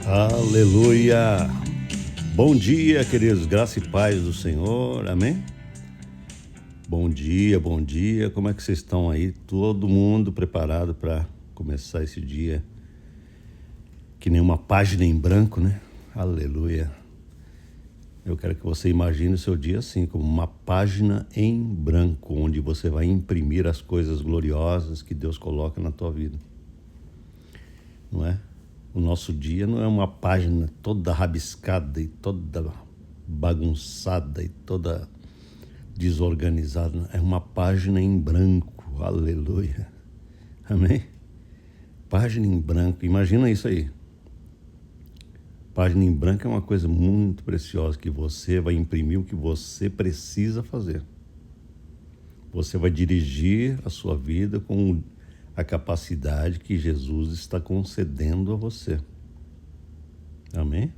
Aleluia! Bom dia, queridos, graça e paz do Senhor, amém? Bom dia, como é que vocês estão aí? Todo mundo preparado para começar esse dia? Que nem uma página em branco, né? Aleluia! Eu quero que você imagine o seu dia assim, como uma página em branco, onde você vai imprimir as coisas gloriosas que Deus coloca na tua vida, não é? O nosso dia não é uma página toda rabiscada e toda bagunçada e toda desorganizada. É uma página em branco. Aleluia. Amém? Página em branco. Imagina isso aí. Página em branco é uma coisa muito preciosa que você vai imprimir o que você precisa fazer. Você vai dirigir a sua vida com a capacidade que Jesus está concedendo a você. Amém?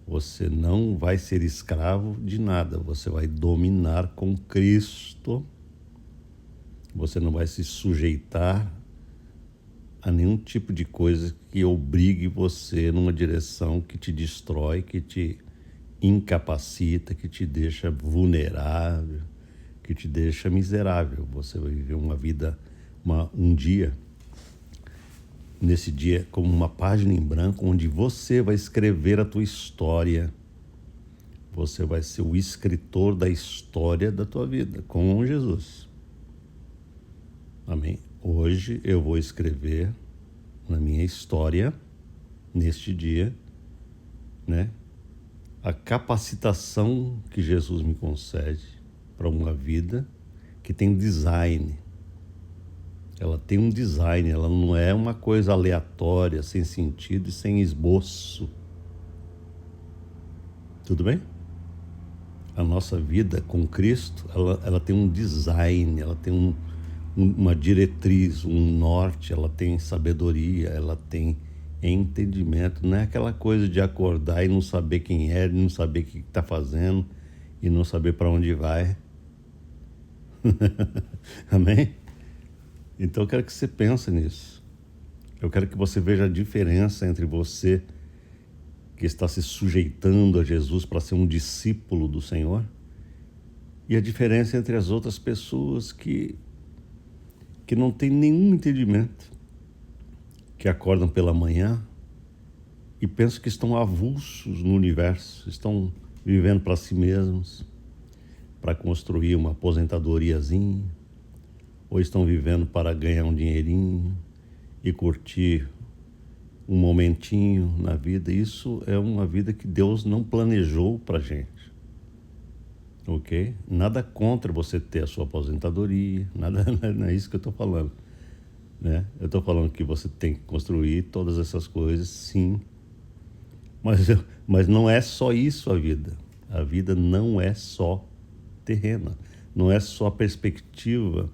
Você não vai ser escravo de nada, você vai dominar com Cristo. Você não vai se sujeitar a nenhum tipo de coisa que obrigue você numa direção que te destrói, que te incapacita, que te deixa vulnerável, que te deixa miserável. Você vai viver uma vida, um dia, nesse dia, como uma página em branco, onde você vai escrever a tua história. Você vai ser o escritor da história da tua vida, com Jesus. Amém? Hoje eu vou escrever na minha história, neste dia, né, a capacitação que Jesus me concede para uma vida que tem design. Ela tem um design, ela não é uma coisa aleatória, sem sentido e sem esboço. Tudo bem? A nossa vida com Cristo, ela tem um design, ela tem uma diretriz, um norte, ela tem sabedoria, ela tem entendimento. Não é aquela coisa de acordar e não saber quem é, não saber o que está fazendo e não saber para onde vai. Amém? Então eu quero que você pense nisso. Eu quero que você veja a diferença entre você que está se sujeitando a Jesus para ser um discípulo do Senhor e a diferença entre as outras pessoas que não têm nenhum entendimento, que acordam pela manhã e pensam que estão avulsos no universo, estão vivendo para si mesmos, para construir uma aposentadoriazinha, ou estão vivendo para ganhar um dinheirinho e curtir um momentinho na vida. Isso é uma vida que Deus não planejou para a gente, ok? Nada contra você ter a sua aposentadoria, nada, não é isso que eu estou falando, né? Eu estou falando que você tem que construir todas essas coisas, sim, mas não é só isso a vida. A vida não é só terrena, não é só a perspectiva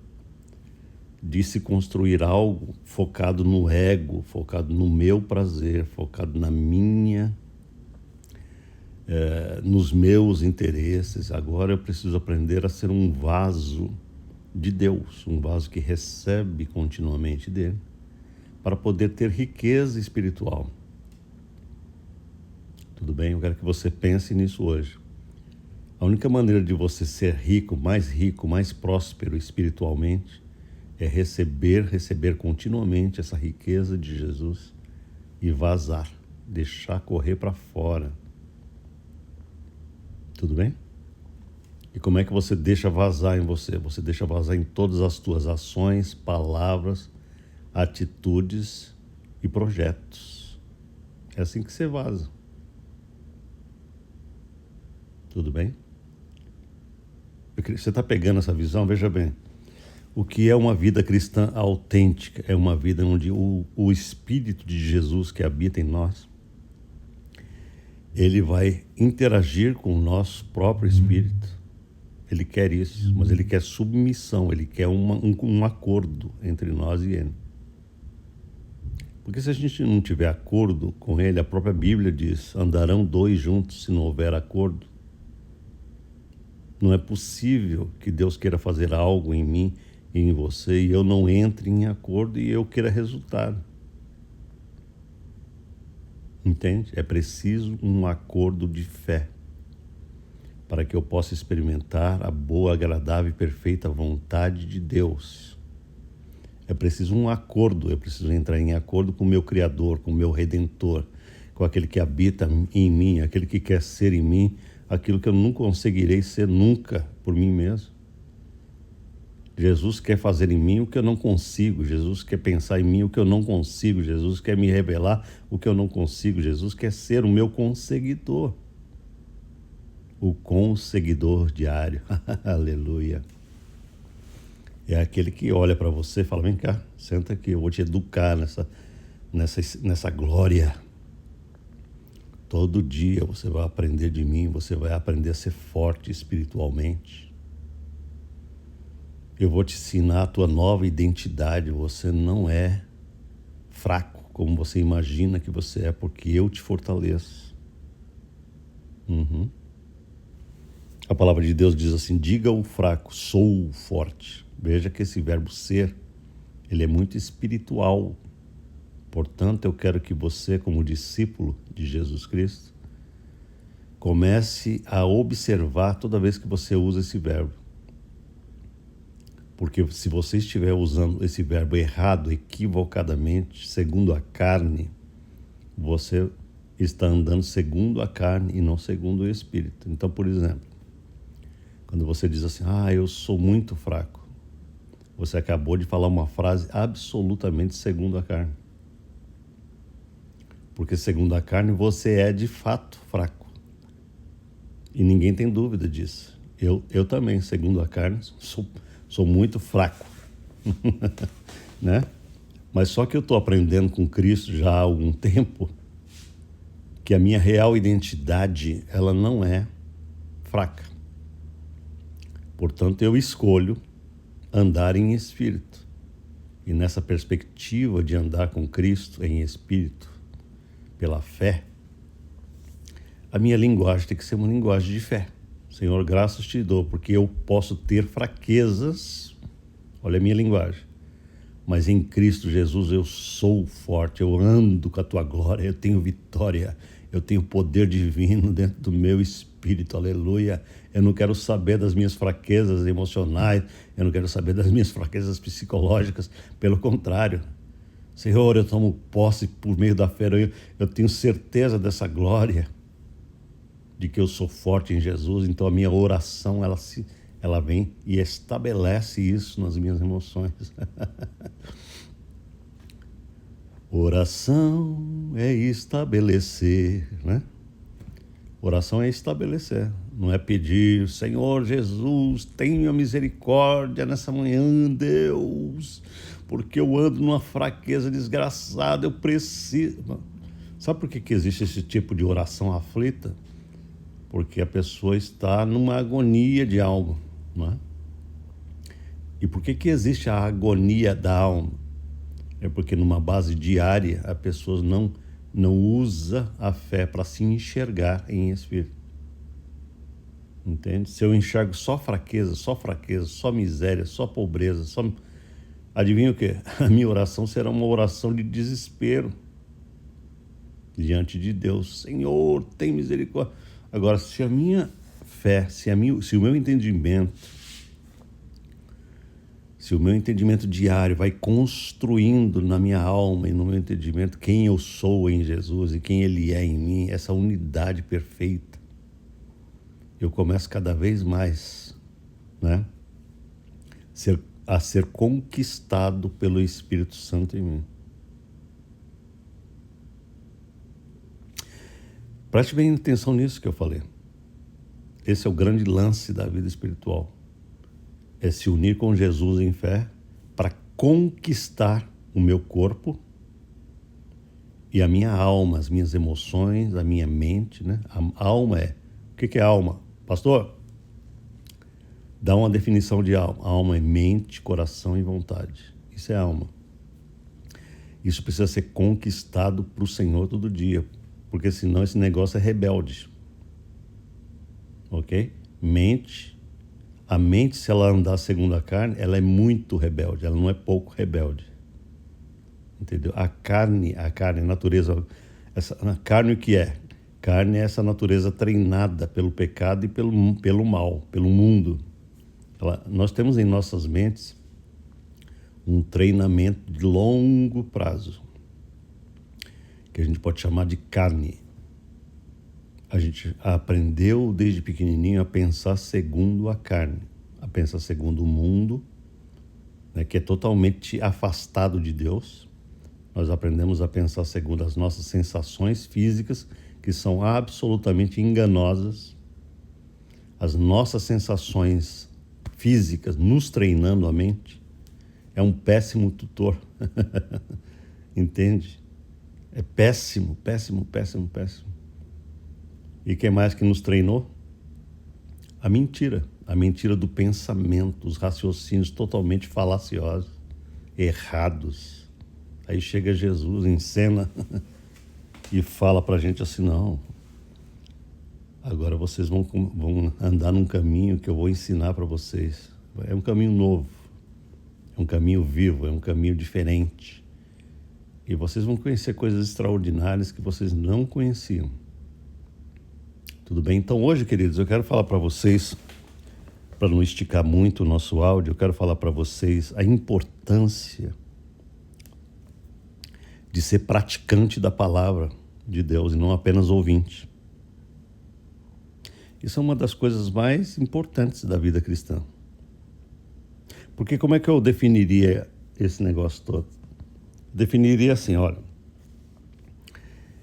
de se construir algo focado no ego, focado no meu prazer, focado na minha, nos meus interesses. Agora eu preciso aprender a ser um vaso de Deus, um vaso que recebe continuamente dele, para poder ter riqueza espiritual. Tudo bem? Eu quero que você pense nisso hoje. A única maneira de você ser rico, mais próspero espiritualmente, é receber continuamente essa riqueza de Jesus e vazar, deixar correr para fora. Tudo bem? E como é que você deixa vazar em você? Você deixa vazar em todas as tuas ações, palavras, atitudes e projetos. É assim que você vaza. Tudo bem? Você está pegando essa visão? Veja bem. O que é uma vida cristã autêntica? É uma vida onde o Espírito de Jesus que habita em nós, ele vai interagir com o nosso próprio Espírito. Ele quer isso, mas ele quer submissão, ele quer um acordo entre nós e ele. Porque se a gente não tiver acordo com ele, a própria Bíblia diz, andarão dois juntos se não houver acordo. Não é possível que Deus queira fazer algo em mim e em você e eu não entre em acordo e eu queira resultado. Entende? É preciso um acordo de fé para que eu possa experimentar a boa, agradável e perfeita vontade de Deus. É preciso um acordo, eu preciso entrar em acordo com o meu Criador, com o meu Redentor, com aquele que habita em mim, aquele que quer ser em mim, aquilo que eu não conseguirei ser nunca por mim mesmo. Jesus quer fazer em mim o que eu não consigo, Jesus quer pensar em mim o que eu não consigo, Jesus quer me revelar o que eu não consigo, Jesus quer ser o meu conseguidor. O conseguidor diário, aleluia. É aquele que olha para você e fala, vem cá, senta aqui, eu vou te educar nessa glória. Todo dia você vai aprender de mim, você vai aprender a ser forte espiritualmente. Eu vou te ensinar a tua nova identidade, você não é fraco como você imagina que você é, porque eu te fortaleço. A palavra de Deus diz assim, diga ao fraco, sou forte. Veja que esse verbo ser, ele é muito espiritual. Portanto, eu quero que você, como discípulo de Jesus Cristo, comece a observar toda vez que você usa esse verbo. Porque se você estiver usando esse verbo errado, equivocadamente, segundo a carne, você está andando segundo a carne e não segundo o Espírito. Então, por exemplo, quando você diz assim, eu sou muito fraco, você acabou de falar uma frase absolutamente segundo a carne. Porque segundo a carne você é de fato fraco. E ninguém tem dúvida disso. Eu também, segundo a carne, sou muito fraco. Né? Mas só que eu estou aprendendo com Cristo já há algum tempo que a minha real identidade, ela não é fraca. Portanto, eu escolho andar em espírito. E nessa perspectiva de andar com Cristo em espírito, pela fé, a minha linguagem tem que ser uma linguagem de fé. Senhor, graças te dou, porque eu posso ter fraquezas, olha a minha linguagem, mas em Cristo Jesus eu sou forte, eu ando com a tua glória, eu tenho vitória, eu tenho poder divino dentro do meu espírito, aleluia. Eu não quero saber das minhas fraquezas emocionais, eu não quero saber das minhas fraquezas psicológicas, pelo contrário. Senhor, eu tomo posse por meio da fé, eu tenho certeza dessa glória, de que eu sou forte em Jesus, então a minha oração, ela vem e estabelece isso nas minhas emoções. Oração é estabelecer, né? Oração é estabelecer, não é pedir, Senhor Jesus, tenha misericórdia nessa manhã, Deus, porque eu ando numa fraqueza desgraçada, eu preciso... Sabe por que existe esse tipo de oração aflita? Porque a pessoa está numa agonia de algo, não é? E por que existe a agonia da alma? É porque numa base diária a pessoa não usa a fé para se enxergar em espírito. Entende? Se eu enxergo só fraqueza, só miséria, só pobreza, adivinha o quê? A minha oração será uma oração de desespero diante de Deus. Senhor, tem misericórdia. Agora, se a minha fé, se o meu entendimento, se o meu entendimento diário vai construindo na minha alma e no meu entendimento quem eu sou em Jesus e quem Ele é em mim, essa unidade perfeita, eu começo cada vez mais, né, a ser conquistado pelo Espírito Santo em mim. Preste bem atenção nisso que eu falei. Esse é o grande lance da vida espiritual. É se unir com Jesus em fé para conquistar o meu corpo e a minha alma, as minhas emoções, a minha mente, né? A alma o que é alma? Pastor, dá uma definição de alma. A alma é mente, coração e vontade. Isso é alma. Isso precisa ser conquistado para o Senhor todo dia, porque senão esse negócio é rebelde. Ok? A mente, se ela andar segundo a carne, ela é muito rebelde, ela não é pouco rebelde. Entendeu? A carne, a natureza, A carne o que é? Carne é essa natureza treinada pelo pecado e pelo mal, pelo mundo. Nós temos em nossas mentes um treinamento de longo prazo, que a gente pode chamar de carne. A gente aprendeu desde pequenininho a pensar segundo a carne, a pensar segundo o mundo, né, que é totalmente afastado de Deus. Nós aprendemos a pensar segundo as nossas sensações físicas, que são absolutamente enganosas. As nossas sensações físicas nos treinando a mente é um péssimo tutor. Entende? É péssimo, péssimo, péssimo, péssimo. E quem mais que nos treinou? A mentira do pensamento, os raciocínios totalmente falaciosos, errados. Aí chega Jesus em cena e fala pra gente assim, não, agora vocês vão andar num caminho que eu vou ensinar para vocês. É um caminho novo, é um caminho vivo, é um caminho diferente. E vocês vão conhecer coisas extraordinárias que vocês não conheciam. Tudo bem? Então hoje, queridos, eu quero falar para vocês, para não esticar muito o nosso áudio, eu quero falar para vocês a importância de ser praticante da palavra de Deus e não apenas ouvinte. Isso é uma das coisas mais importantes da vida cristã. Porque como é que eu definiria esse negócio todo? Definiria assim, olha,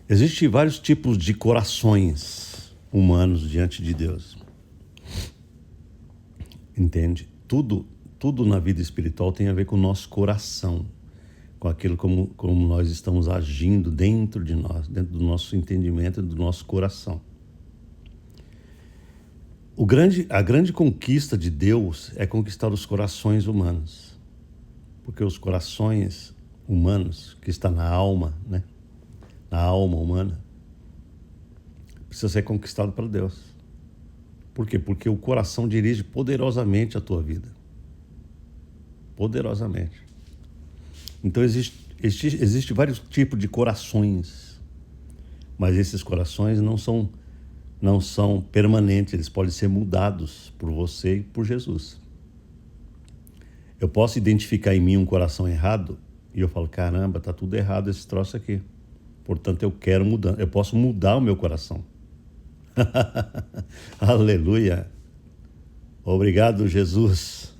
existem vários tipos de corações humanos diante de Deus. Entende? Tudo na vida espiritual tem a ver com o nosso coração, com aquilo como nós estamos agindo dentro de nós, dentro do nosso entendimento e do nosso coração. A grande conquista de Deus é conquistar os corações humanos, porque os corações humanos, que está na alma, né? Na alma humana, precisa ser conquistado para Deus. Por quê? Porque o coração dirige poderosamente a tua vida. Poderosamente. Então existe vários tipos de corações, mas esses corações não são permanentes, eles podem ser mudados por você e por Jesus. Eu posso identificar em mim um coração errado e eu falo, caramba, tá tudo errado esse troço aqui. Portanto, eu quero mudar, eu posso mudar o meu coração. Aleluia. Obrigado, Jesus.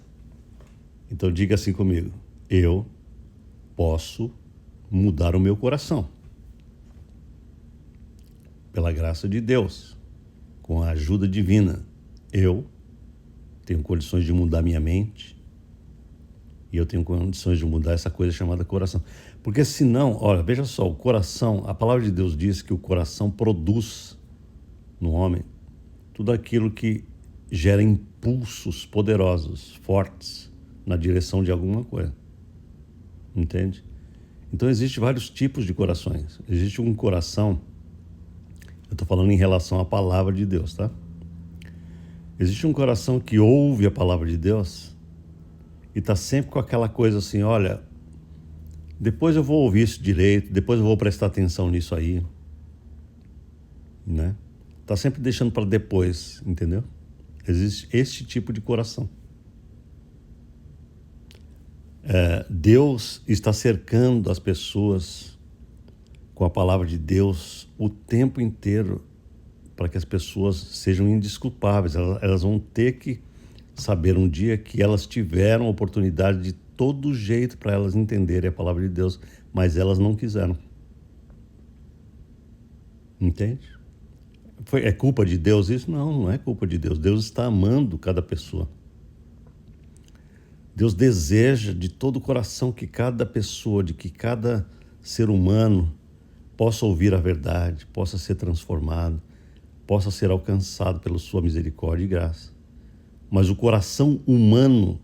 Então diga assim comigo, eu posso mudar o meu coração. Pela graça de Deus, com a ajuda divina, eu tenho condições de mudar minha mente e eu tenho condições de mudar essa coisa chamada coração. Porque senão, olha, veja só, o coração, a palavra de Deus diz que o coração produz no homem tudo aquilo que gera impulsos poderosos, fortes, na direção de alguma coisa. Entende? Então existem vários tipos de corações. Existe um coração, eu estou falando em relação à palavra de Deus, tá? Existe um coração que ouve a palavra de Deus e está sempre com aquela coisa assim, olha, depois eu vou ouvir isso direito, depois eu vou prestar atenção nisso aí, né? Está sempre deixando para depois, entendeu? Existe este tipo de coração. Deus está cercando as pessoas com a palavra de Deus o tempo inteiro para que as pessoas sejam indesculpáveis. Elas vão ter que saber um dia que elas tiveram a oportunidade de todo jeito para elas entenderem a palavra de Deus, mas elas não quiseram. Entende? É culpa de Deus isso? Não é culpa de Deus. Deus está amando cada pessoa. Deus deseja de todo o coração que cada pessoa, de que cada ser humano possa ouvir a verdade, possa ser transformado, possa ser alcançado pela sua misericórdia e graça. Mas o coração humano,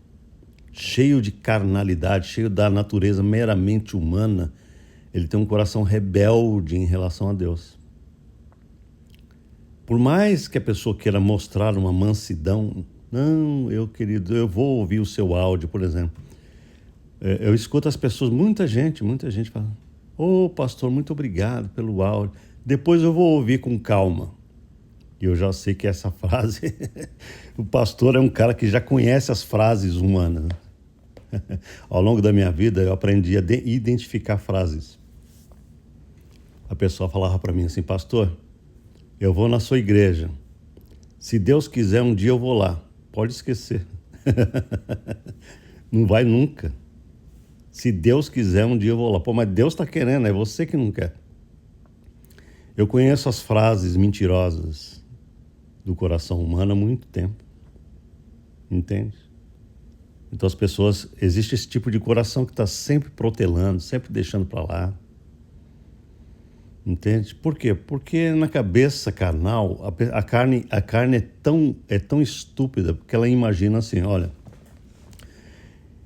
cheio de carnalidade, cheio da natureza meramente humana, ele tem um coração rebelde em relação a Deus. Por mais que a pessoa queira mostrar uma mansidão, não, querido, eu vou ouvir o seu áudio, por exemplo. Eu escuto as pessoas, muita gente fala, Ô, pastor, muito obrigado pelo áudio. Depois eu vou ouvir com calma. E eu já sei que essa frase, o pastor é um cara que já conhece as frases humanas. Ao longo da minha vida, eu aprendi a identificar frases. A pessoa falava para mim assim, pastor, eu vou na sua igreja. Se Deus quiser, um dia eu vou lá. Pode esquecer. Não vai nunca. Se Deus quiser, um dia eu vou lá. Pô, mas Deus está querendo, é você que não quer. Eu conheço as frases mentirosas do coração humano há muito tempo. Entende? Então as pessoas, existe esse tipo de coração que está sempre protelando, sempre deixando para lá. Entende? Por quê? Porque na cabeça carnal, a carne é tão estúpida, porque ela imagina assim, olha,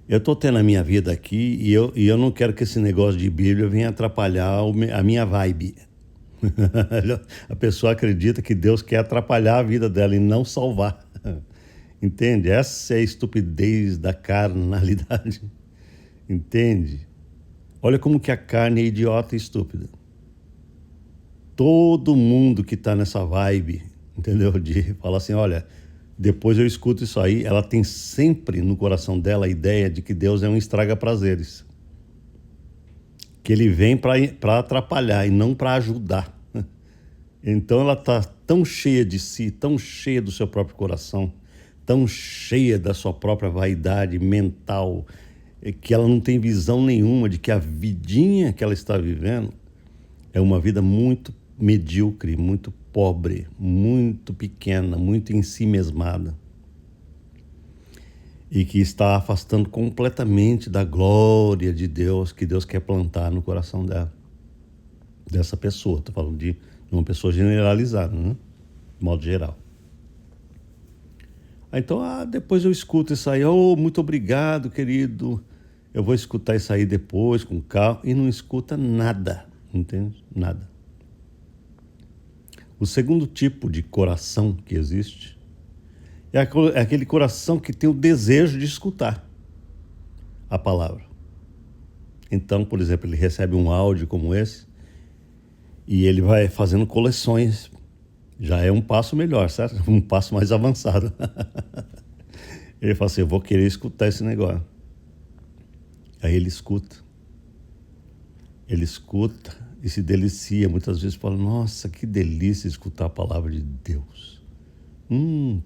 eu estou tendo a minha vida aqui e eu não quero que esse negócio de Bíblia venha atrapalhar a minha vibe. A pessoa acredita que Deus quer atrapalhar a vida dela e não salvar. Entende? Essa é a estupidez da carnalidade. Entende? Olha como que a carne é idiota e estúpida. Todo mundo que está nessa vibe, entendeu? De falar assim, olha, depois eu escuto isso aí, ela tem sempre no coração dela a ideia de que Deus é um estraga-prazeres. Que ele vem para atrapalhar e não para ajudar. Então ela está tão cheia de si, tão cheia do seu próprio coração, tão cheia da sua própria vaidade mental, que ela não tem visão nenhuma de que a vidinha que ela está vivendo é uma vida muito medíocre, muito pobre, muito pequena, muito em si mesmada. E que está afastando completamente da glória de Deus que Deus quer plantar no coração dela, dessa pessoa. Estou falando de uma pessoa generalizada, né? De modo geral. Então, depois eu escuto isso aí. Oh, muito obrigado, querido. Eu vou escutar isso aí depois, com calma. E não escuta nada, entende? Nada. O segundo tipo de coração que existe é aquele coração que tem o desejo de escutar a palavra. Então, por exemplo, ele recebe um áudio como esse e ele vai fazendo coleções. Já é um passo melhor, certo? Um passo mais avançado. Ele fala assim, eu vou querer escutar esse negócio. Aí ele escuta. Ele escuta e se delicia. Muitas vezes fala, nossa, que delícia escutar a palavra de Deus.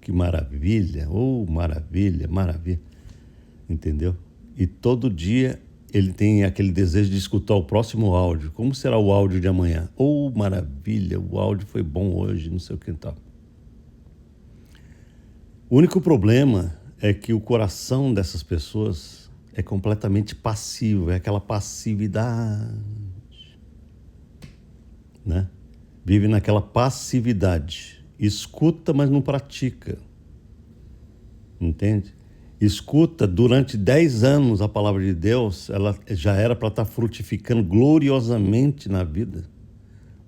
Que maravilha, maravilha, maravilha. Entendeu? E todo dia ele tem aquele desejo de escutar o próximo áudio. Como será o áudio de amanhã? Maravilha, o áudio foi bom hoje, não sei o que tal. O único problema é que o coração dessas pessoas é completamente passivo, é aquela passividade, né? Vive naquela passividade, escuta, mas não pratica, entende? Escuta durante 10 anos a palavra de Deus, ela já era para estar frutificando gloriosamente na vida,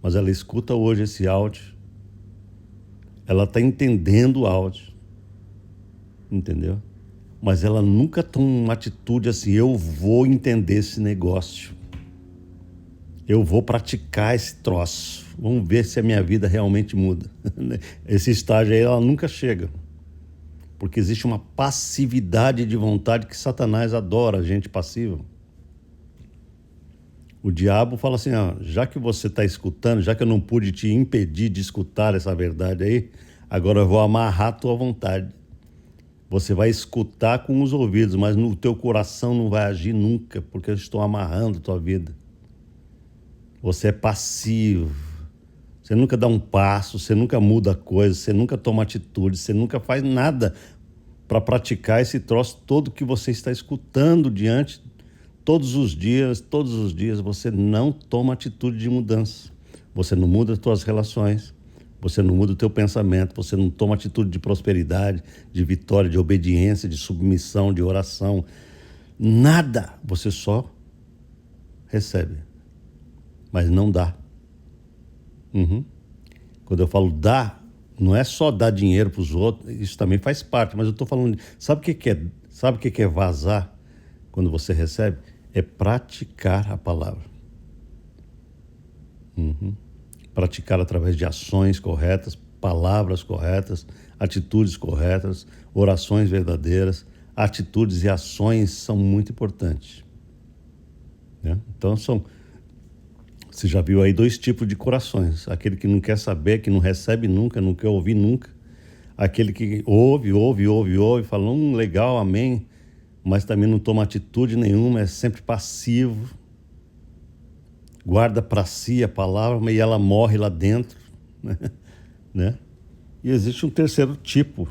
mas ela escuta hoje esse áudio, ela está entendendo o áudio, entendeu? Mas ela nunca toma uma atitude assim, eu vou entender esse negócio, eu vou praticar esse troço, vamos ver se a minha vida realmente muda. Esse estágio aí ela nunca chega, porque existe uma passividade de vontade que Satanás adora, gente passiva. O diabo fala assim, já que você está escutando, já que eu não pude te impedir de escutar essa verdade aí, agora eu vou amarrar a tua vontade. Você vai escutar com os ouvidos, mas no teu coração não vai agir nunca, porque eu estou amarrando a tua vida. Você é passivo, você nunca dá um passo, você nunca muda a coisa, você nunca toma atitude, você nunca faz nada para praticar esse troço todo que você está escutando diante, todos os dias você não toma atitude de mudança. Você não muda as tuas relações, você não muda o teu pensamento, você não toma atitude de prosperidade, de vitória, de obediência, de submissão, de oração. Nada, você só recebe, mas não dá. Quando eu falo dar, não é só dar dinheiro para os outros, isso também faz parte, mas eu estou falando, sabe o que é vazar quando você recebe? É praticar a palavra. Praticar através de ações corretas, palavras corretas, atitudes corretas, orações verdadeiras. Atitudes e ações são muito importantes, né? Então, você já viu aí 2 tipos de corações. Aquele que não quer saber, que não recebe nunca, não quer ouvir nunca. Aquele que ouve, fala, legal, amém, mas também não toma atitude nenhuma, é sempre passivo, guarda para si a palavra, mas ela morre lá dentro, né? E existe um terceiro tipo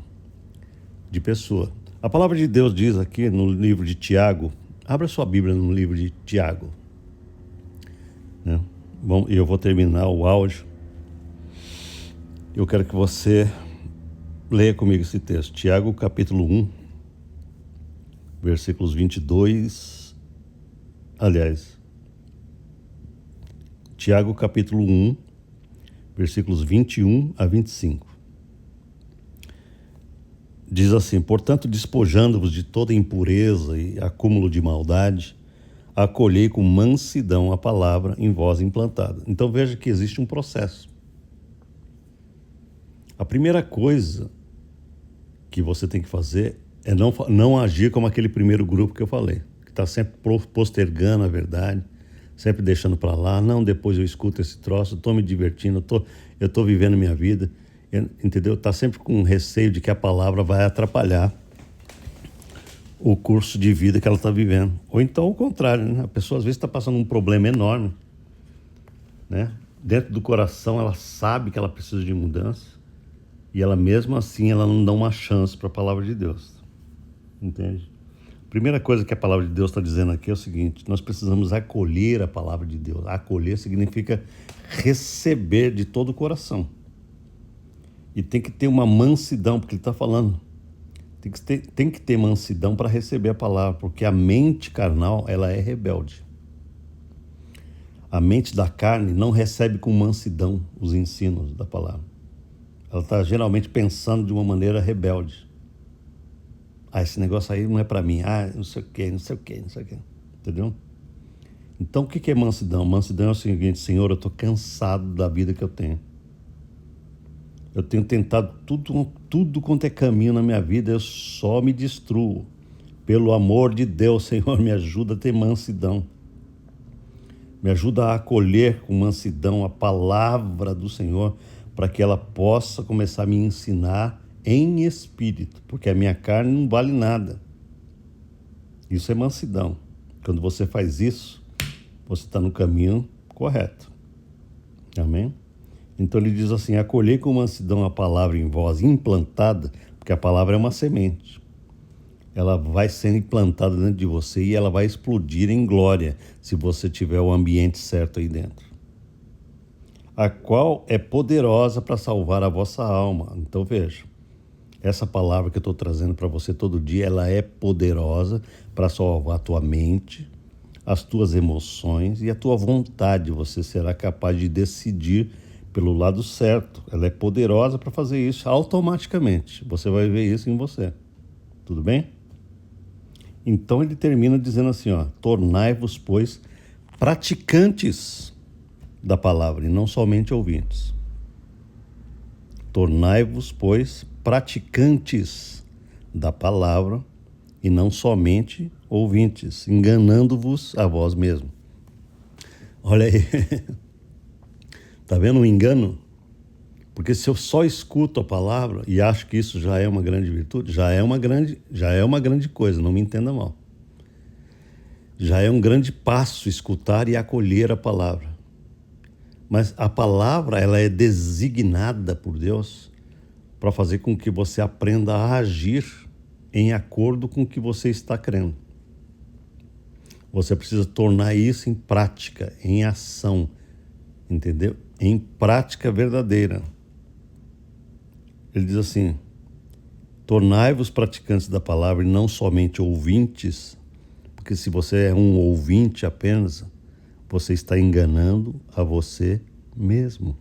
de pessoa. A palavra de Deus diz aqui no livro de Tiago, abra sua Bíblia no livro de Tiago, né? Bom, eu vou terminar o áudio. Eu quero que você leia comigo esse texto. Tiago, capítulo 1, versículos 22. Aliás, Tiago, capítulo 1, versículos 21 a 25. Diz assim: portanto, despojando-vos de toda impureza e acúmulo de maldade, acolhei com mansidão a palavra em vós implantada. Então veja que existe um processo. A primeira coisa que você tem que fazer é não agir como aquele primeiro grupo que eu falei, que está sempre postergando a verdade, sempre deixando para lá. Não, depois eu escuto esse troço, estou me divertindo, eu estou vivendo minha vida, entendeu? Está sempre com receio de que a palavra vai atrapalhar o curso de vida que ela está vivendo. Ou então o contrário, né? A pessoa às vezes está passando um problema enorme, né? Dentro do coração ela sabe que ela precisa de mudança e ela mesmo assim ela não dá uma chance para a palavra de Deus, entende? A primeira coisa que a palavra de Deus está dizendo aqui é o seguinte: nós precisamos acolher a palavra de Deus. Acolher significa receber de todo o coração. E tem que ter uma mansidão, porque ele está falando. Tem que ter mansidão para receber a palavra, porque a mente carnal, ela é rebelde. A mente da carne não recebe com mansidão os ensinos da palavra. Ela está geralmente pensando de uma maneira rebelde. Esse negócio aí não é para mim. Não sei o quê. Entendeu? Então, o que é mansidão? Mansidão é o seguinte: Senhor, eu estou cansado da vida que eu tenho. Eu tenho tentado tudo quanto é caminho na minha vida, eu só me destruo. Pelo amor de Deus, Senhor, me ajuda a ter mansidão. Me ajuda a acolher com mansidão a palavra do Senhor, para que ela possa começar a me ensinar em espírito, porque a minha carne não vale nada. Isso é mansidão. Quando você faz isso, você está no caminho correto. Amém? Então ele diz assim: acolhei com mansidão a palavra em vós implantada, porque a palavra é uma semente. Ela vai sendo implantada dentro de você e ela vai explodir em glória, se você tiver o ambiente certo aí dentro. A qual é poderosa para salvar a vossa alma. Então veja, essa palavra que eu estou trazendo para você todo dia, ela é poderosa para salvar a tua mente, as tuas emoções e a tua vontade. Você será capaz de decidir pelo lado certo. Ela é poderosa para fazer isso automaticamente. Você vai ver isso em você. Tudo bem? Então ele termina dizendo assim, tornai-vos, pois, praticantes da palavra e não somente ouvintes. Tornai-vos, pois, praticantes da palavra e não somente ouvintes, enganando-vos a vós mesmos. Olha aí. Está vendo um engano? Porque se eu só escuto a palavra e acho que isso já é uma grande virtude, já é uma grande coisa, não me entenda mal. Já é um grande passo escutar e acolher a palavra. Mas a palavra, ela é designada por Deus para fazer com que você aprenda a agir em acordo com o que você está crendo. Você precisa tornar isso em prática, em ação, entendeu? Em prática verdadeira. Ele diz assim: tornai-vos praticantes da palavra e não somente ouvintes, porque se você é um ouvinte apenas, você está enganando a você mesmo.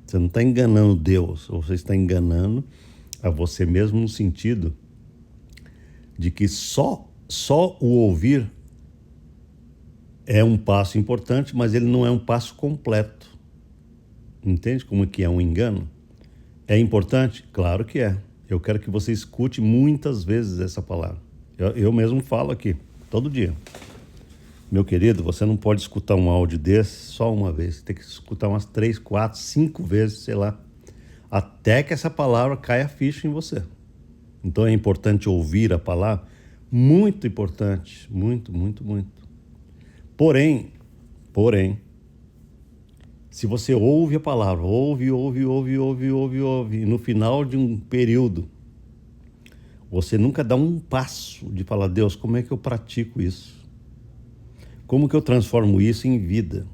Você não está enganando Deus, você está enganando a você mesmo no sentido de que só o ouvir É um passo importante, mas ele não é um passo completo. Entende como que é um engano? É importante? Claro que é. Eu quero que você escute muitas vezes essa palavra. Eu mesmo falo aqui, todo dia. Meu querido, você não pode escutar um áudio desse só uma vez. Você tem que escutar umas 3, 4, 5 vezes, sei lá, até que essa palavra caia a ficha em você. Então é importante ouvir a palavra. Muito importante. Muito, muito, muito. Porém, se você ouve a palavra, ouve, e no final de um período, você nunca dá um passo de falar, Deus, como é que eu pratico isso? Como que eu transformo isso em vida?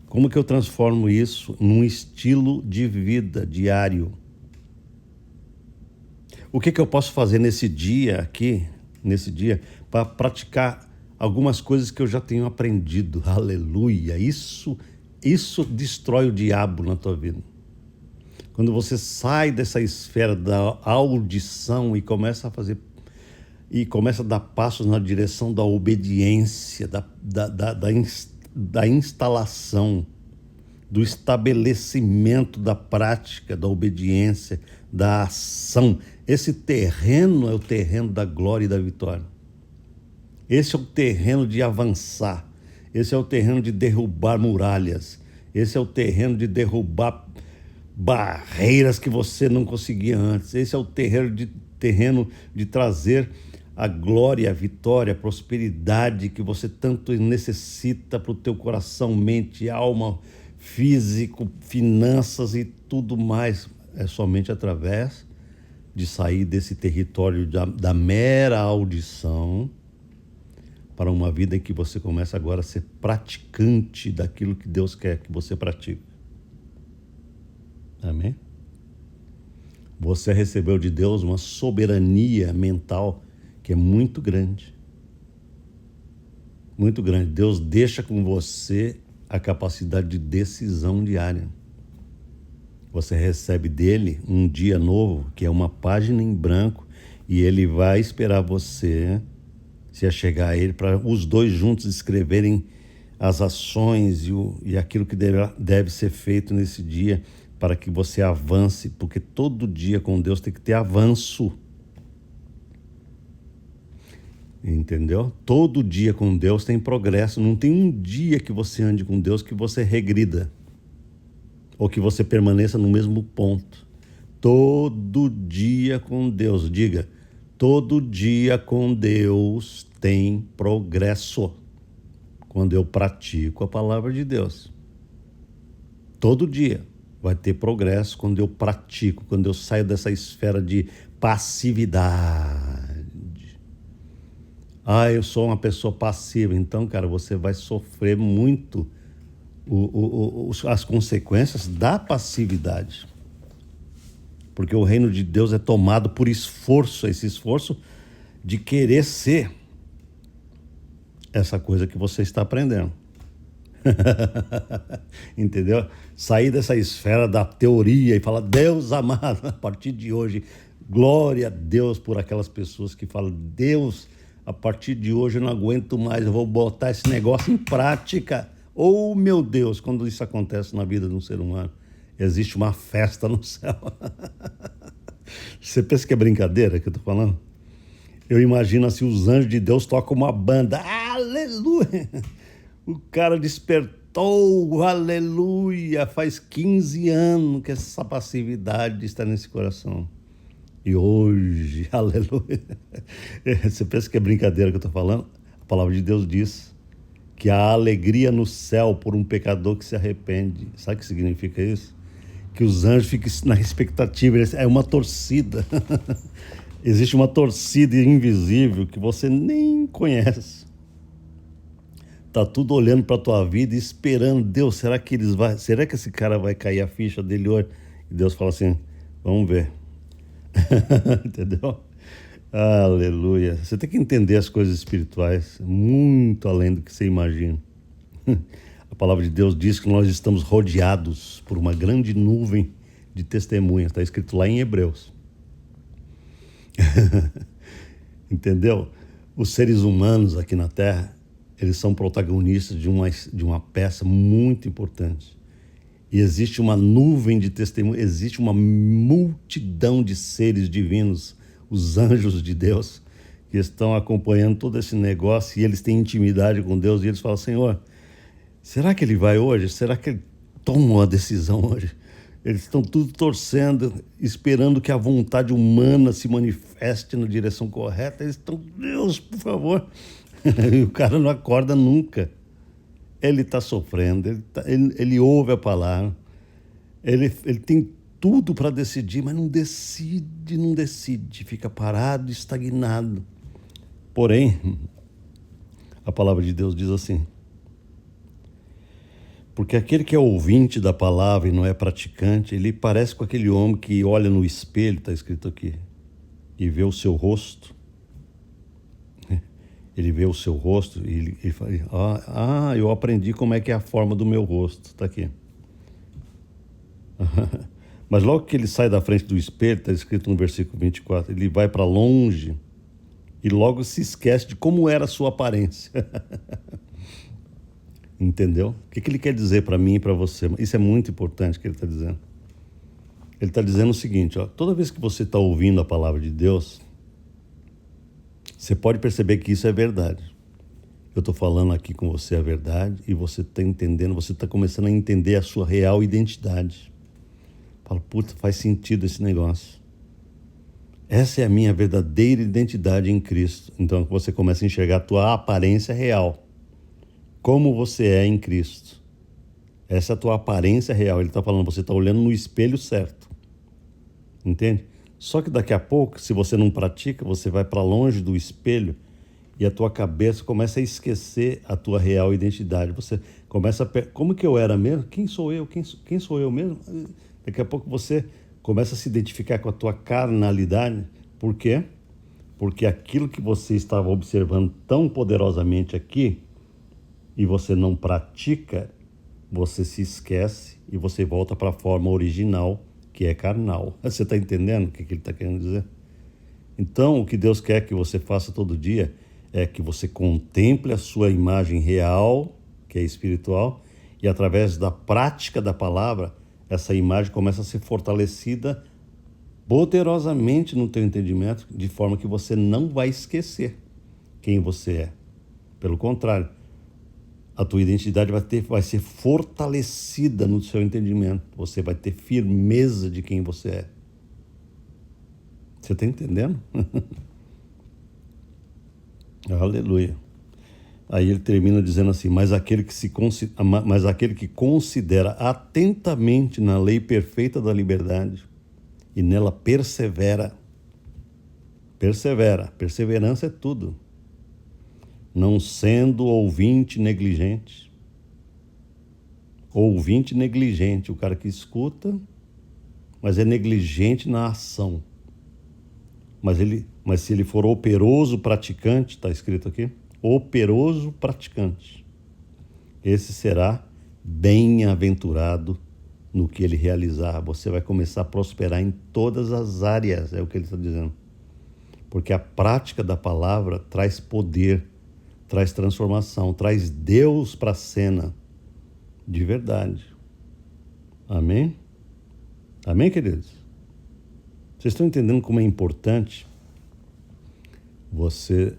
Como que eu transformo isso num estilo de vida diário? O que eu posso fazer nesse dia, para praticar algumas coisas que eu já tenho aprendido? Aleluia! Isso destrói o diabo na tua vida. Quando você sai dessa esfera da audição e começa a dar passos na direção da obediência, da instalação, do estabelecimento da prática, da obediência, da ação. Esse terreno é o terreno da glória e da vitória. Esse é o terreno de avançar. Esse é o terreno de derrubar muralhas. Esse é o terreno de derrubar barreiras que você não conseguia antes. Esse é o terreno de trazer a glória, a vitória, a prosperidade que você tanto necessita para o teu coração, mente, alma, físico, finanças e tudo mais. É somente através de sair desse território da mera audição para uma vida em que você começa agora a ser praticante daquilo que Deus quer que você pratique. Amém? Você recebeu de Deus uma soberania mental que é muito grande. Muito grande. Deus deixa com você a capacidade de decisão diária. Você recebe dele um dia novo, que é uma página em branco, e ele vai esperar você se achegar a ele para os dois juntos escreverem as ações e aquilo que deve ser feito nesse dia para que você avance, porque todo dia com Deus tem que ter avanço. Entendeu? Todo dia com Deus tem progresso. Não tem um dia que você ande com Deus que você regrida ou que você permaneça no mesmo ponto. Todo dia com Deus, diga, todo dia com Deus tem progresso. Quando eu pratico a palavra de Deus. Todo dia vai ter progresso quando eu pratico, quando eu saio dessa esfera de passividade. Eu sou uma pessoa passiva. Então, cara, você vai sofrer muito as consequências da passividade. Porque o reino de Deus é tomado por esforço, esse esforço de querer ser essa coisa que você está aprendendo. Entendeu? Sair dessa esfera da teoria e falar, Deus amado, a partir de hoje, glória a Deus por aquelas pessoas que falam, Deus, a partir de hoje eu não aguento mais, eu vou botar esse negócio em prática. Oh, meu Deus, quando isso acontece na vida de um ser humano, existe uma festa no céu. Você pensa que é brincadeira que eu estou falando? Eu imagino assim, os anjos de Deus tocam uma banda, aleluia! O cara despertou, aleluia! Faz 15 anos que essa passividade está nesse coração. E hoje, aleluia! Você pensa que é brincadeira que eu estou falando? A palavra de Deus diz que há alegria no céu por um pecador que se arrepende. Sabe o que significa isso? Que os anjos ficam na expectativa, é uma torcida. Existe uma torcida invisível que você nem conhece. Tá tudo olhando para a tua vida e esperando, Deus, será que esse cara vai cair a ficha dele hoje? E Deus fala assim, vamos ver. Entendeu? Aleluia. Você tem que entender as coisas espirituais muito além do que você imagina. A palavra de Deus diz que nós estamos rodeados por uma grande nuvem de testemunhas. Está escrito lá em Hebreus. Entendeu? Os seres humanos aqui na Terra, eles são protagonistas de uma peça muito importante. E existe uma nuvem de testemunhos, existe uma multidão de seres divinos, os anjos de Deus, que estão acompanhando todo esse negócio, e eles têm intimidade com Deus, e eles falam: Senhor, será que ele vai hoje? Será que ele toma uma decisão hoje? Eles estão tudo torcendo, esperando que a vontade humana se manifeste na direção correta. Eles estão: Deus, por favor. E o cara não acorda nunca. Ele está sofrendo, ele ouve a palavra, ele tem tudo para decidir, mas não decide, fica parado, estagnado. Porém, a palavra de Deus diz assim: porque aquele que é ouvinte da palavra e não é praticante, ele parece com aquele homem que olha no espelho, está escrito aqui, e vê o seu rosto. Ele vê o seu rosto e ele fala: eu aprendi como é que é a forma do meu rosto, está aqui. Mas logo que ele sai da frente do espelho, está escrito no versículo 24, ele vai para longe e logo se esquece de como era a sua aparência. Entendeu? O que ele quer dizer para mim e para você? Isso é muito importante que ele está dizendo. Ele está dizendo o seguinte: toda vez que você está ouvindo a palavra de Deus, você pode perceber que isso é verdade. Eu estou falando aqui com você a verdade e você está entendendo, você está começando a entender a sua real identidade. Fala: puta, faz sentido esse negócio. Essa é a minha verdadeira identidade em Cristo. Então você começa a enxergar a tua aparência real. Como você é em Cristo. Essa é a tua aparência real. Ele está falando, você está olhando no espelho certo. Entende? Só que daqui a pouco, se você não pratica, você vai para longe do espelho e a tua cabeça começa a esquecer a tua real identidade. Você começa a... Como que eu era mesmo? Quem sou eu? Quem sou eu mesmo? Daqui a pouco você começa a se identificar com a tua carnalidade. Por quê? Porque aquilo que você estava observando tão poderosamente aqui e você não pratica, você se esquece e você volta para a forma original, que é carnal. Você está entendendo o que ele está querendo dizer? Então, o que Deus quer que você faça todo dia é que você contemple a sua imagem real, que é espiritual, e através da prática da palavra, essa imagem começa a ser fortalecida poderosamente no teu entendimento, de forma que você não vai esquecer quem você é. Pelo contrário, a tua identidade vai ser fortalecida no seu entendimento. Você vai ter firmeza de quem você é. Você está entendendo? Aleluia. Aí ele termina dizendo assim: mas aquele que considera atentamente na lei perfeita da liberdade e nela persevera. Perseverança é tudo. Não sendo ouvinte negligente. Ouvinte negligente, o cara que escuta, mas é negligente na ação. Mas se ele for operoso praticante, está escrito aqui, operoso praticante, esse será bem-aventurado no que ele realizar. Você vai começar a prosperar em todas as áreas, é o que ele está dizendo. Porque a prática da palavra traz poder, traz transformação, traz Deus para a cena de verdade. Amém? Amém, queridos? Vocês estão entendendo como é importante você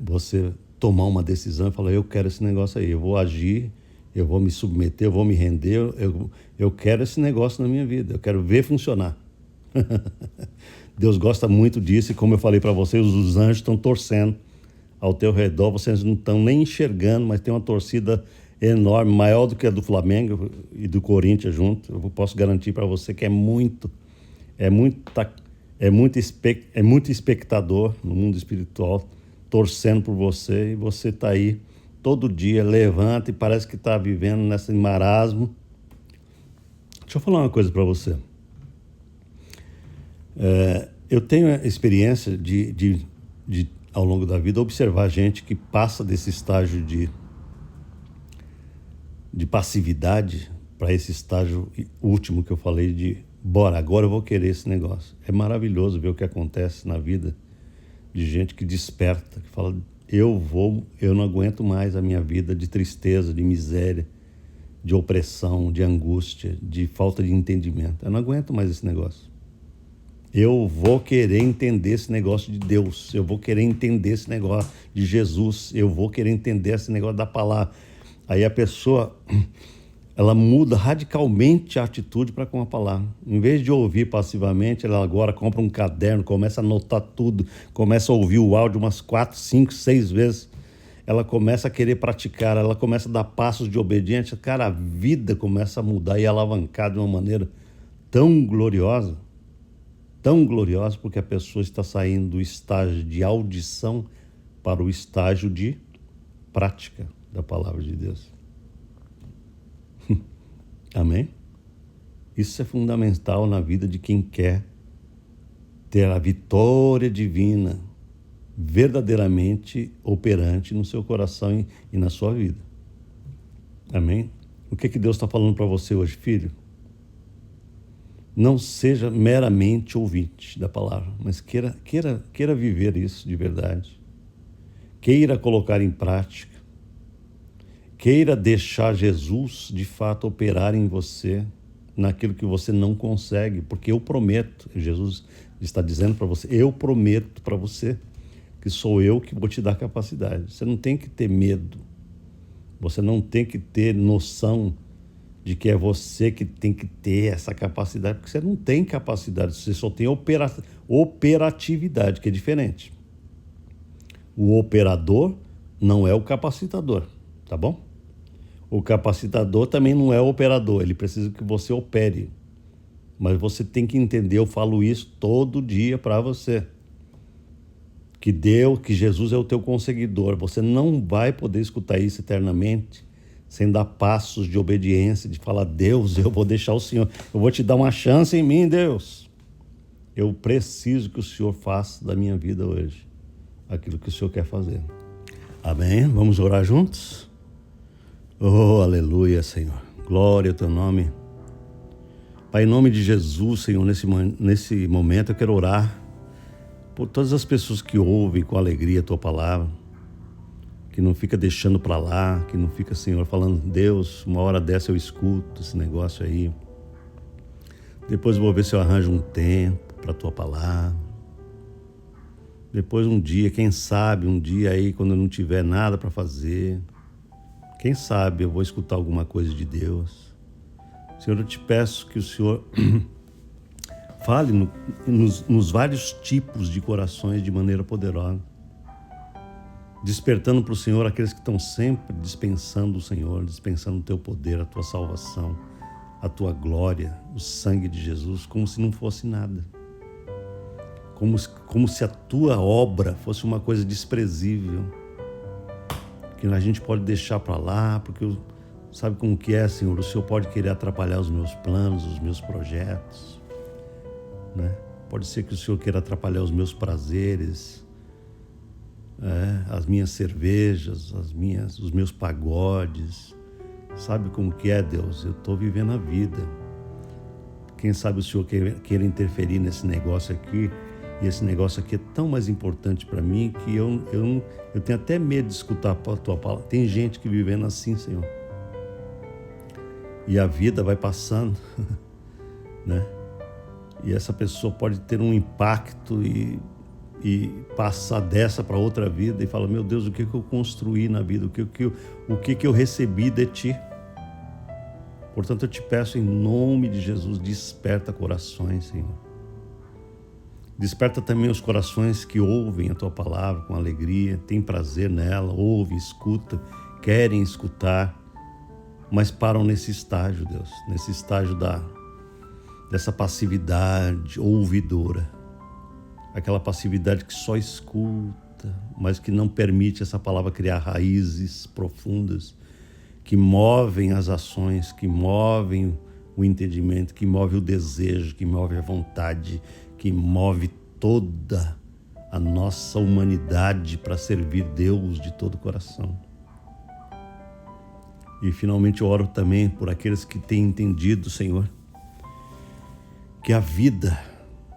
tomar uma decisão e falar: eu quero esse negócio aí, eu vou agir, eu vou me submeter, eu vou me render, eu quero esse negócio na minha vida, eu quero ver funcionar. Deus gosta muito disso, e como eu falei para vocês, os anjos estão torcendo ao teu redor, vocês não estão nem enxergando, mas tem uma torcida enorme, maior do que a do Flamengo e do Corinthians junto. Eu posso garantir para você que é muito espectador no mundo espiritual torcendo por você, e você está aí todo dia, levanta e parece que está vivendo nesse marasmo. Deixa eu falar uma coisa para você. Eu tenho a experiência de ao longo da vida, observar gente que passa desse estágio de passividade para esse estágio último que eu falei de bora, agora eu vou querer esse negócio. É maravilhoso ver o que acontece na vida de gente que desperta, que fala: eu não aguento mais a minha vida de tristeza, de miséria, de opressão, de angústia, de falta de entendimento. Eu não aguento mais esse negócio. Eu vou querer entender esse negócio de Deus, eu vou querer entender esse negócio de Jesus, eu vou querer entender esse negócio da palavra. Aí a pessoa, ela muda radicalmente a atitude para com a palavra. Em vez de ouvir passivamente, ela agora compra um caderno, começa a anotar tudo, começa a ouvir o áudio umas 4, 5, 6 vezes. Ela começa a querer praticar, ela começa a dar passos de obediência. Cara, a vida começa a mudar e alavancar de uma maneira tão gloriosa, porque a pessoa está saindo do estágio de audição para o estágio de prática da palavra de Deus. Amém? Isso é fundamental na vida de quem quer ter a vitória divina verdadeiramente operante no seu coração e na sua vida. Amém? O que Deus está falando para você hoje, filho? Não seja meramente ouvinte da palavra, mas queira viver isso de verdade. Queira colocar em prática. Queira deixar Jesus, de fato, operar em você, naquilo que você não consegue, porque eu prometo, Jesus está dizendo para você, eu prometo para você, que sou eu que vou te dar capacidade. Você não tem que ter medo, você não tem que ter noção de que é você que tem que ter essa capacidade, porque você não tem capacidade, você só tem operatividade, que é diferente. O operador não é o capacitador, tá bom? O capacitador também não é o operador, ele precisa que você opere. Mas você tem que entender, eu falo isso todo dia para você, que Jesus é o teu conseguidor. Você não vai poder escutar isso eternamente sem dar passos de obediência, de falar, Deus, eu vou deixar o Senhor, eu vou te dar uma chance em mim, Deus. Eu preciso que o Senhor faça da minha vida hoje aquilo que o Senhor quer fazer. Amém? Vamos orar juntos? Oh, aleluia, Senhor. Glória ao teu nome. Pai, em nome de Jesus, Senhor, nesse momento eu quero orar por todas as pessoas que ouvem com alegria a tua palavra, que não fica deixando para lá, que não fica, Senhor, falando, Deus, uma hora dessa eu escuto esse negócio aí. Depois eu vou ver se eu arranjo um tempo para a tua palavra. Depois um dia, quem sabe, um dia aí, quando eu não tiver nada para fazer, quem sabe eu vou escutar alguma coisa de Deus. Senhor, eu te peço que o Senhor fale nos vários tipos de corações de maneira poderosa, despertando para o Senhor aqueles que estão sempre dispensando o Senhor, dispensando o teu poder, a tua salvação, a tua glória, o sangue de Jesus, como se não fosse nada. Como se a tua obra fosse uma coisa desprezível, que a gente pode deixar para lá, porque sabe como que é, Senhor? O Senhor pode querer atrapalhar os meus planos, os meus projetos, né? Pode ser que o Senhor queira atrapalhar os meus prazeres, as minhas cervejas, os meus pagodes. Sabe como que é, Deus? Eu estou vivendo a vida. Quem sabe o Senhor queira interferir nesse negócio aqui, e esse negócio aqui é tão mais importante para mim que eu tenho até medo de escutar a tua palavra. Tem gente que vivendo assim, Senhor. E a vida vai passando, né? E essa pessoa pode ter um impacto e passar dessa para outra vida e falar, meu Deus, o que eu construí na vida? O que eu recebi de Ti? Portanto, eu te peço em nome de Jesus, desperta corações, Senhor. Desperta também os corações que ouvem a Tua palavra com alegria, têm prazer nela, ouvem, escutam, querem escutar, mas param nesse estágio, Deus, nesse estágio dessa passividade ouvidora, aquela passividade que só escuta, mas que não permite essa palavra criar raízes profundas, que movem as ações, que movem o entendimento, que move o desejo, que move a vontade, que move toda a nossa humanidade para servir Deus de todo o coração. E finalmente eu oro também por aqueles que têm entendido, Senhor, que a vida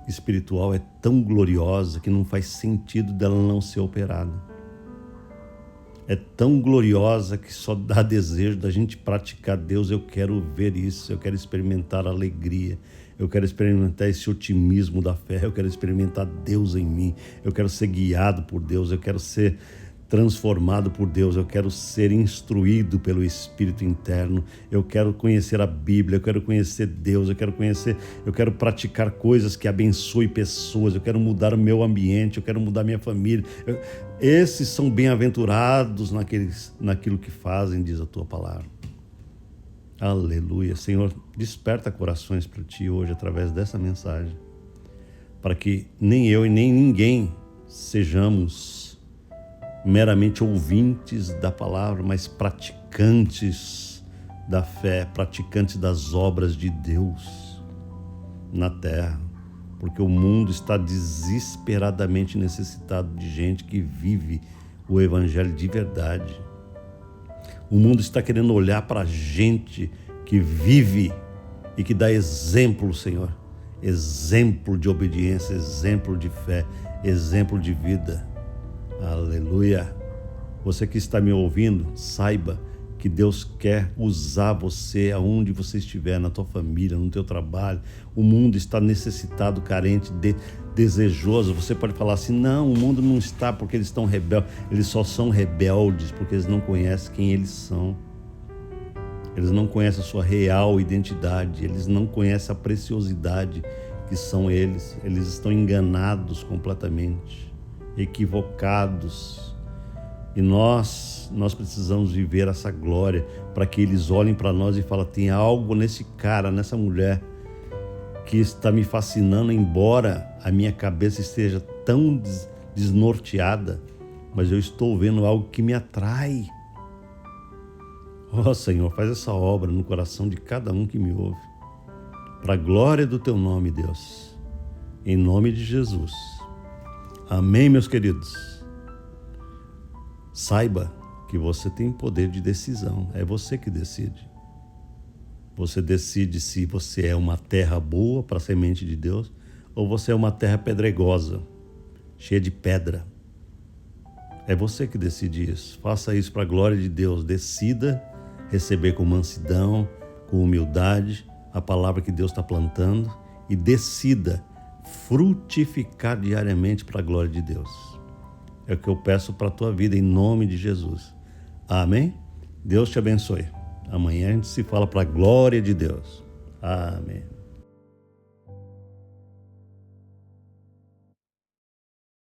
espiritual é tão gloriosa que não faz sentido dela não ser operada. é tão gloriosa que só dá desejo da gente praticar. Deus, eu quero ver isso, eu quero experimentar a alegria, eu quero experimentar esse otimismo da fé, eu quero experimentar Deus em mim, eu quero ser guiado por Deus, eu quero ser transformado por Deus, eu quero ser instruído pelo Espírito interno, eu quero conhecer a Bíblia, eu quero conhecer Deus, eu quero praticar coisas que abençoem pessoas, eu quero mudar o meu ambiente, eu quero mudar minha família. Esses são bem-aventurados naquilo que fazem, diz a tua palavra. Aleluia. Senhor, desperta corações para ti hoje através dessa mensagem, para que nem eu e nem ninguém sejamos meramente ouvintes da palavra, mas praticantes da fé, praticantes das obras de Deus na terra, porque o mundo está desesperadamente necessitado de gente que vive o evangelho de verdade. O mundo está querendo olhar para gente que vive e que dá exemplo, Senhor, exemplo de obediência, exemplo de fé, exemplo de vida. Aleluia. Você que está me ouvindo, saiba que Deus quer usar você aonde você estiver, na tua família, no teu trabalho. O mundo está necessitado, carente, desejoso. Você pode falar assim: não, o mundo não está porque eles estão rebeldes. Eles só são rebeldes porque eles não conhecem quem eles são. Eles não conhecem a sua real identidade. Eles não conhecem a preciosidade que são eles. Eles estão enganados completamente, equivocados, e nós precisamos viver essa glória para que eles olhem para nós e falem: tem algo nesse cara, nessa mulher que está me fascinando, embora a minha cabeça esteja tão desnorteada, mas eu estou vendo algo que me atrai. Ó Senhor, faz essa obra no coração de cada um que me ouve, para a glória do teu nome, Deus, em nome de Jesus. Amém, meus queridos. Saiba que você tem poder de decisão. É você que decide. Você decide se você é uma terra boa para a semente de Deus ou você é uma terra pedregosa, cheia de pedra. É você que decide isso. Faça isso para a glória de Deus. Decida receber com mansidão, com humildade, a palavra que Deus está plantando, e decida frutificar diariamente para a glória de Deus. É o que eu peço para a tua vida, em nome de Jesus. Amém? Deus te abençoe. Amanhã a gente se fala para a glória de Deus. Amém.